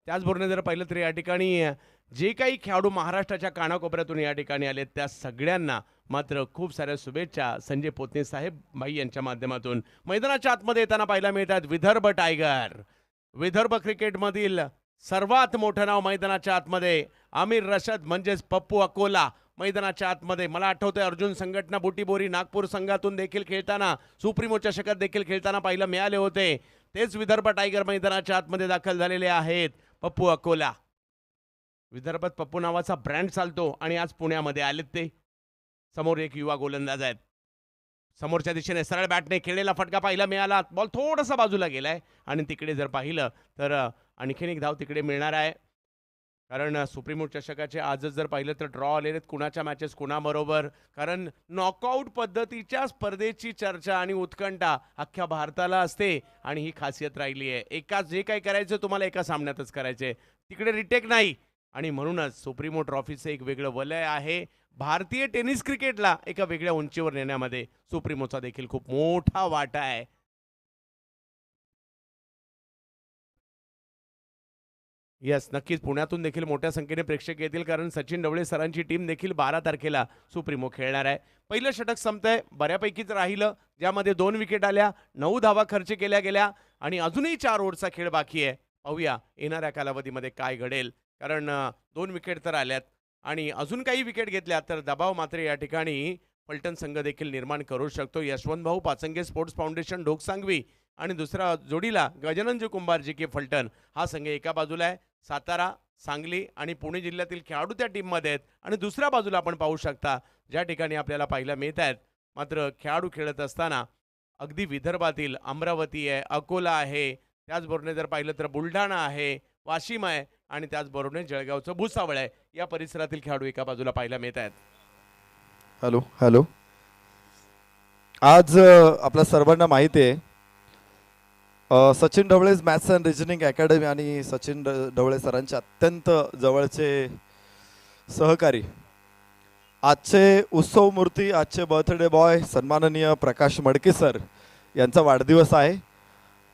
त्याचबरोबर जर पाहिलं तर या ठिकाणी जे काही खेळाडू महाराष्ट्राच्या कानाकोपऱ्यातून या ठिकाणी आले त्या सगळ्यांना मात्र खूप साऱ्या शुभेच्छा संजय पोतनीस साहेब भाई यांच्या माध्यमातून. मैदानाच्या आतमध्ये येताना पाहायला मिळतात विदर्भ टायगर. विदर्भ क्रिकेटमधील सर्वात मोठं नाव मैदानाच्या आतमध्ये आमिर रशद म्हणजेच पप्पू अकोला मैदानाच्या आतमध्ये. मला आठवतंय अर्जुन संघटना बुटीबोरी नागपूर संघातून देखील खेळताना सुप्रीमो चषकात देखील खेळताना पाहायला मिळाले होते. तेच विदर्भ टायगर मैदानाच्या आतमध्ये दाखल झालेले आहेत पप्पू अकोला. विदर्भात पप्पू नावाचा ब्रँड चालतो आणि आज पुण्यामध्ये आलेत ते. समोर एक युवा गोलंदाज आहेत. समोरच्या दिशेने सरळ बॅटने खेळलेला फटका पाहायला मिळाला. बॉल थोडासा बाजूला गेलाय आणि तिकडे जर पाहिलं तर आणखीन एक धाव तिकडे मिळणार आहे. कारण सुप्रीमो चषकाचे आजच जर पाहिलं तर ड्रॉ आलेले आहेत. कुणाच्या मॅचेस कुणाबरोबर, कारण नॉकआउट पद्धतीच्या स्पर्धेची चर्चा आणि उत्कंठा अख्ख्या भारताला असते आणि ही खासियत राहिली आहे. एकाच जे काही करायचं तुम्हाला एका सामन्यातच करायचे, तिकडे रिटेक नाही. आणि म्हणूनच सुप्रीमो ट्रॉफीचं एक वेगळं वलय आहे. भारतीय टेनिस क्रिकेटला एका वेगळ्या उंचीवर नेण्यामध्ये सुप्रीमोचा देखील खूप मोठा वाटा आहे. यस, नक्कीच पुण्यातून देखील मोठ्या संख्येने प्रेक्षक येतील कारण सचिन ढवळे सरांची टीम देखील 12 तारखेला सुप्रीमो खेळणार आहे. पहिलं षटक संपतंय, बऱ्यापैकीच राहिलं, ज्यामध्ये 2 विकेट आल्या, 9 धावा खर्च केल्या गेल्या आणि अजूनही 4 ओव्हरचा खेळ बाकी आहे. पाहूया येणाऱ्या कालावधीमध्ये काय घडेल, कारण 2 विकेट तर आल्यात आणि अजून काही विकेट घेतल्या तर दबाव मात्र या ठिकाणी फलटण संघ देखील निर्माण करू शकतो. यशवंत भाऊ पाचंगे स्पोर्ट्स फाउंडेशन ढोकसांगवी आणि दुसरा जोडीला गजाननजी कुंभार जी के फलटण हा संघ एका बाजूला आहे. सातारा, सांगली आणि पुणे जिल्ह्यातील खेळाडू त्या टीममध्ये आहेत आणि दुसऱ्या बाजूला आपण पाहू शकता ज्या ठिकाणी आपल्याला पाहायला मिळत आहेत मात्र खेळाडू खेळत असताना अगदी विदर्भातील अमरावती आहे, अकोला आहे, त्याचबरोबर जर पाहिलं तर बुलढाणा आहे, वाशिम आहे आणि त्याचबरोबर जळगावचं भुसावळ आहे. या परिसरातील खेळाडू एका बाजूला पाहायला मिळत आहेत. Hello hello. आज आपल्या सर्वांना माहिती आहे Sachin Dhawale maths and reasoning academy आणि सचिन ढवळे सरांचे अत्यंत जवळचे सहकारी आजचे उत्सव मूर्ती, आजचे बर्थडे बॉय सन्माननीय प्रकाश मडके सर यांचा वाढदिवस आहे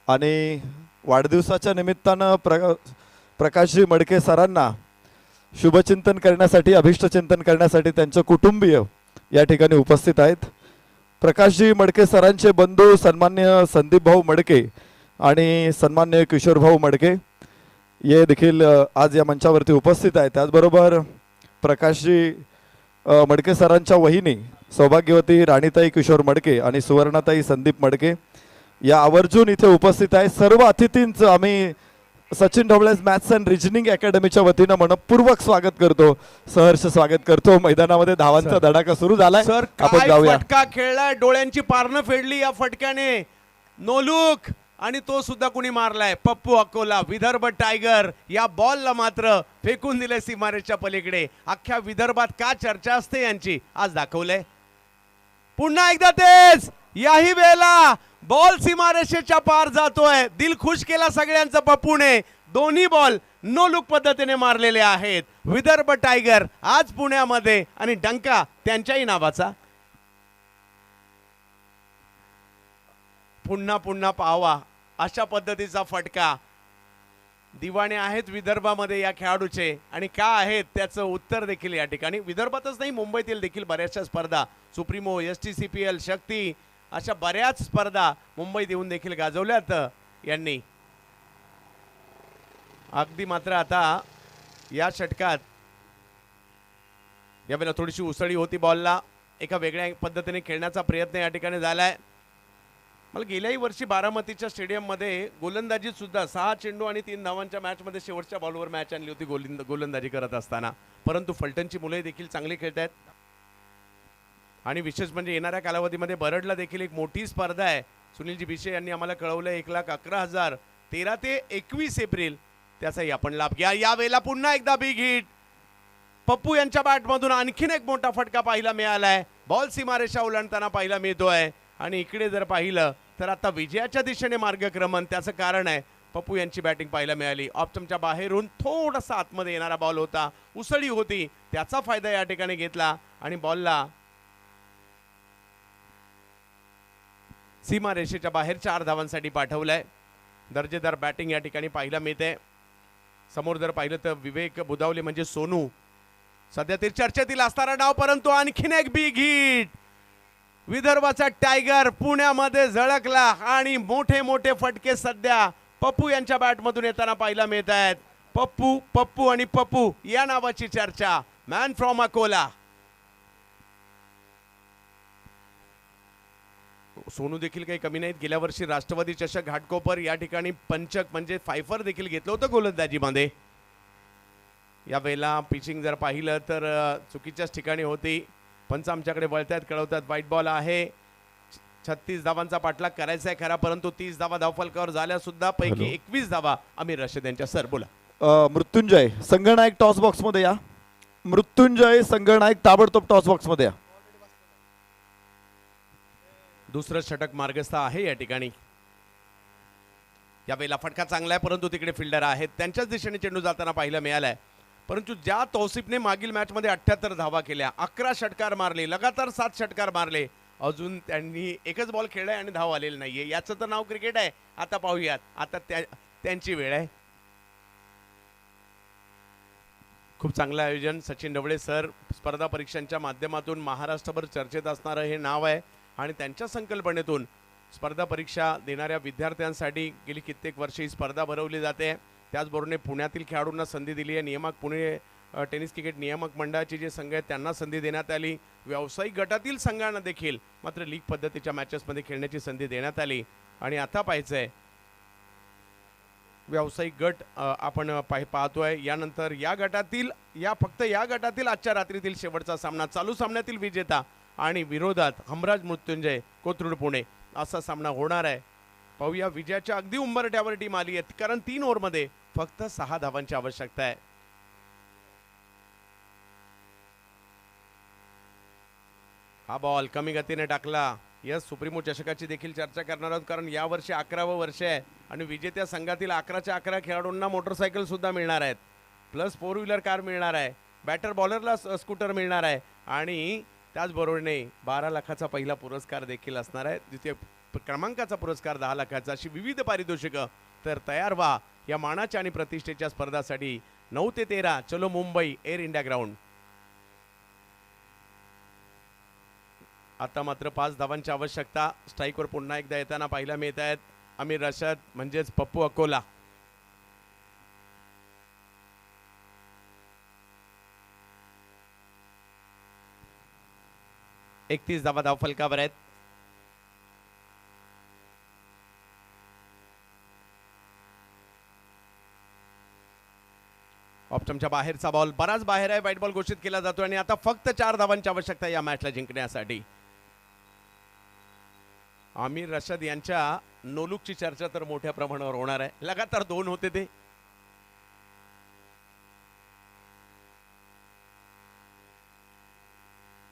आणि वाढदिवसाच्या निमित्तानं प्रकाशजी मडके सरांना शुभचिंतन करण्यासाठी, अभिष्टचिंतन करण्यासाठी त्यांचे कुटुंबीय या ठिकाणी उपस्थित आहेत. प्रकाशजी मडके सरांचे बंधू सन्मान्य संदीप भाऊ मडके आणि सन्मान्य किशोर भाऊ मडके हे देखील आज या मंचावरती उपस्थित आहेत. त्याचबरोबर प्रकाशजी मडके सरांच्या वहिनी सौभाग्यवती राणीताई किशोर मडके आणि सुवर्णाताई संदीप मडके या आवर्जून इथे उपस्थित आहेत. सर्व अतिथींचं आम्ही Sachin Dhawale maths and reasoning अकॅडमीच्या वतीनं मनपूर्वक स्वागत करतो, सहर्ष स्वागत करतो. मैदानामध्ये धावांचा धडाका सुरू झालाय. सर आपण जाऊया. फटका खेळलाय, डोळ्यांची पारणं फेडली या फटक्याने. नो लुक आणि तो सुद्धा कुणी मारलाय. पप्पू अकोला विदर्भ टायगर या बॉलला मात्र फेकून दिले सीमारेषेच्या पलीकडे. अख्ख्या विदर्भात का चर्चा असते यांची, आज दाखवलंय. पुन्हा एकदा तेच, याही वेळेला बॉल सीमारेषेच्या पार जातोय. दिल खुश केला सगळ्यांचं पप्पूने. दोन्ही बॉल नो लुक पद्धतीने मारलेले आहेत. विदर्भ टायगर आज पुण्यामध्ये आणि डंका त्यांच्याही नावाचा. पुन्हा पुन्हा पाहावा अशा पद्धतीचा फटका. दिवाणे आहेत विदर्भामध्ये या खेळाडूचे आणि का आहेत त्याचं उत्तर देखील या ठिकाणी. विदर्भातच नाही, मुंबईतील देखील बऱ्याचशा स्पर्धा, सुप्रीमो, STCPL, शक्ती अशा बऱ्याच स्पर्धा मुंबईत येऊन देखील गाजवल्यात यांनी. अगदी मात्र आता या षटकात यावेळेला थोडीशी उसळी होती बॉलला. एका वेगळ्या पद्धतीने खेळण्याचा प्रयत्न या ठिकाणी झालाय. मला गेल्याही वर्षी बारामतीच्या स्टेडियममध्ये गोलंदाजीत सुद्धा 6 चेंडू आणि 3 धावांच्या मॅचमध्ये शेवटच्या बॉलवर मॅच आणली होती गोलंदाजी करत असताना. परंतु फलटणची मुले देखील चांगली खेळत आहेत आणि विशेष म्हणजे येणाऱ्या कालावधीमध्ये बरडला देखील एक मोठी स्पर्धा आहे. सुनीलजी भिशे यांनी आम्हाला कळवलं 1,11,000 13 ते 21 एप्रिल त्याचाही आपण लाभ घ्या. यावेळेला पुन्हा एकदा बिग हिट. पप्पू यांच्या बॅटमधून आणखीन एक मोठा फटका पाहायला मिळालाय. बॉल सीमारेषा ओलांडताना पाहायला मिळतोय आणि इकडे जर पाहिलं तर आता विजयाच्या दिशेने मार्गक्रमण. त्याचं कारण आहे पप्पू यांची बॅटिंग पाहायला मिळाली. ऑप्टमच्या बाहेरून थोडासा आतमध्ये येणारा बॉल होता, उसळी होती, त्याचा फायदा या ठिकाणी घेतला आणि बॉलला सीमा रेषेच्या बाहेर 4 धावांसाठी पाठवलंय. दर्जेदार बॅटिंग या ठिकाणी पाहायला मिळते. समोर जर पाहिलं तर विवेक बुदावले म्हणजे सोनू सध्या ते चर्चेतील असणारा डाव, परंतु आणखीन एक बिग हिट. विदर्भाचा टायगर पुण्यामध्ये झळकला आणि मोठे मोठे फटके सध्या पप्पू यांच्या बॅटमधून येताना पाहायला मिळत आहेत. पप्पू पप्पू आणि पप्पू या नावाची चर्चा. Man from Akola. सोनू देखील काही कमी नाहीत. गेल्या वर्षी राष्ट्रवादी चषक घाटकोपर या ठिकाणी पंचक म्हणजे फायफर देखील घेतलं होतं गोलंदाजीमध्ये. या वेळेला पिचिंग जर पाहिलं तर चुकीच्याच ठिकाणी होती. पंच आमच्याकडे वळतात, कळवतात व्हाईट बॉल आहे. 36 धावांचा पाठलाग करायचा आहे खरा, परंतु 30 धावा धावफलकावर झाल्या सुद्धा. पैकी 21 धावा आमिर रशीद यांच्या. सर बोला. मृत्युंजय संगनायक टॉस बॉक्स मध्ये या. मृत्युंजय संगनायक ताबडतोब टॉस बॉक्स मध्ये या. दुसरं षटक मार्गस्थ आहे या ठिकाणी. यावेळेला फटका चांगला आहे, परंतु तिकडे फिल्डर आहेत, त्यांच्याच दिशेने चेंडू जाताना पाहायला मिळालाय. परंतु ज्या तौसिफने मागील मॅचमध्ये 78 धावा केल्या, 11 षटकार मारले, लगातार 7 षटकार मारले, अजून त्यांनी एकच बॉल खेळलाय आणि धाव आलेली नाहीये. याचं तर नाव क्रिकेट आहे. आता पाहूयात, आता त्यांची वेळ आहे. खूप चांगलं आयोजन सचिन ढवळे सर. स्पर्धा परीक्षांच्या माध्यमातून महाराष्ट्रभर चर्चेत असणारं हे नाव आहे आणि त्यांच्या संकल्पनेतून स्पर्धा परीक्षा देणाऱ्या विद्यार्थ्यांसाठी गेली कित्येक वर्षे ही स्पर्धा भरवली जाते. त्याचबरोबर पुण्यातील खेळाडूंना संधी दिली आहे. नियामक पुणे टेनिस क्रिकेट नियामक मंडळाचे जे संघ आहेत त्यांना संधी देण्यात आली. व्यावसायिक गटातील संघांना देखील मात्र लीग पद्धतीच्या मॅचेसमध्ये खेळण्याची संधी देण्यात आली. आणि आता पाहायचंय व्यावसायिक गट आपण पाहतोय. यानंतर या गटातील फक्त या गटातील आजच्या रात्रीतील शेवटचा सामना, चालू सामन्यातील विजेता आणि विरोधात हमराज मृत्युंजय कोथरूड पुणे असा सामना होणार आहे. पाहूया, विजयाच्या अगदी उंबरठ्यावर टीम आली आहे, कारण 3 ओव्हरमध्ये फक्त 6 धावांची आवश्यकता आहे. हा बॉल कमी गतीने टाकला. यस, सुप्रीमो चषकाची देखील चर्चा करणार आहोत, कारण यावर्षी 11वं वर्ष आहे आणि विजेत्या संघातील 11च्या 11 खेळाडूंना मोटरसायकल सुद्धा मिळणार आहेत, प्लस 4 व्हीलर कार मिळणार आहे, बॅटर बॉलरला स्कूटर मिळणार आहे आणि त्याचबरोबरीने 12 लाखाचा पहिला पुरस्कार देखील असणार आहे. द्वितीय क्रमांकाचा पुरस्कार 10 लाखाचा, अशी विविध पारितोषिकं. तर तयार व्हा या मानाच्या आणि प्रतिष्ठेच्या स्पर्धासाठी. 9 ते 13 चलो मुंबई एअर इंडिया ग्राउंड. आता मात्र 5 धावांची आवश्यकता. स्ट्राईकवर पुन्हा एकदा येताना पाहायला मिळत आहेत आमिर रशद म्हणजेच पप्पू अकोला. एकतीस धावा धावफलकावर आहेत. ऑप्टमच्या बाहेरचा बॉल बराच बाहेर आहे, व्हाईट बॉल घोषित केला जातो आणि आता फक्त 4 धावांची आवश्यकता या मॅचला जिंकण्यासाठी. आमिर रशद यांच्या नोलुकची चर्चा तर मोठ्या प्रमाणावर होणार आहे. लगातार 2 होते ते.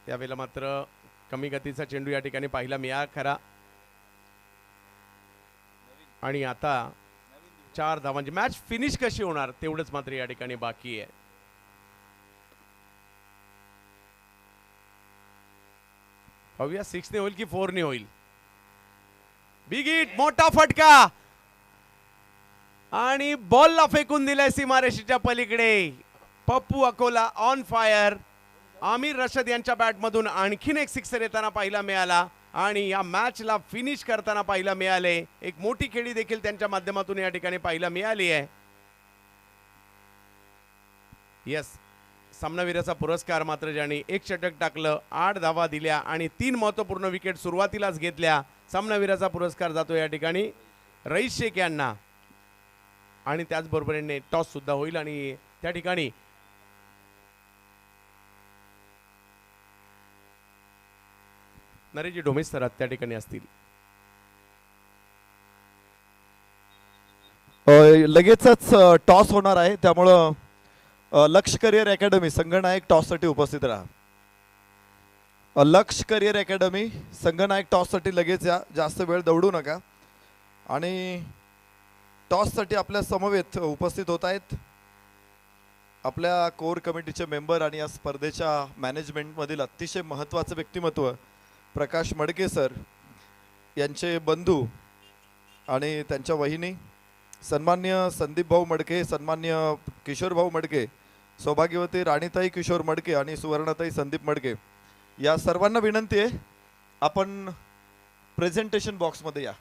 त्यावेळेला मात्र कमी गतीचा चेंडू या ठिकाणी पाहिला मिळाला खरा. आणि आता 4 धावांची मॅच फिनिश कशी होणार तेवढंच मात्र या ठिकाणी बाकी आहे. पाहूया 6 ने होईल की 4 ने होईल. बिग हिट, मोठा फटका आणि बॉलला फेकून दिलाय सीमारेषेच्या पलीकडे. Pappu Akola on fire. आमिर रशद यांच्या बॅटमधून आणखीन एक सिक्सर येताना पाहायला मिळाला आणि या मॅचला फिनिश करताना पाहायला मिळाले. एक मोठी खेळी देखील त्यांच्या माध्यमातून या ठिकाणी पाहायला मिळाली आहे. यस, सामनावीराचा पुरस्कार मात्र ज्यांनी एक षटक टाकलं, 8 धावा दिल्या आणि 3 महत्त्वपूर्ण विकेट सुरुवातीलाच घेतल्या, सामनावीराचा पुरस्कार जातो या ठिकाणी रईस शेख यांना. आणि त्याचबरोबरीने टॉस सुद्धा होईल आणि त्या ठिकाणी नरेशजी ढोमेश सर त्या ठिकाणी असतील. लगेचच टॉस होणार आहे, त्यामुळं लक्ष करिअर अकॅडमी संघनायक टॉससाठी उपस्थित राहा. लक्ष करिअर अकॅडमी संघनायक टॉससाठी लगेच या, जास्त वेळ दौडू नका. आणि टॉससाठी आपल्या समवेत उपस्थित होत आहेत आपल्या कोर कमिटीचे मेंबर आणि या स्पर्धेच्या मॅनेजमेंटमधील अतिशय महत्त्वाचं व्यक्तिमत्व प्रकाश मडके सर, यांचे बंधू आणि त्यांच्या वहिनी सन्मान्य संदीप भाऊ मडके, सन्मान्य किशोर भाऊ मडके, सौभाग्यवती राणीताई किशोर मडके आणि सुवर्णताई संदीप मडके. या सर्वांना विनंती आहे आपण प्रेझेंटेशन बॉक्समध्ये या.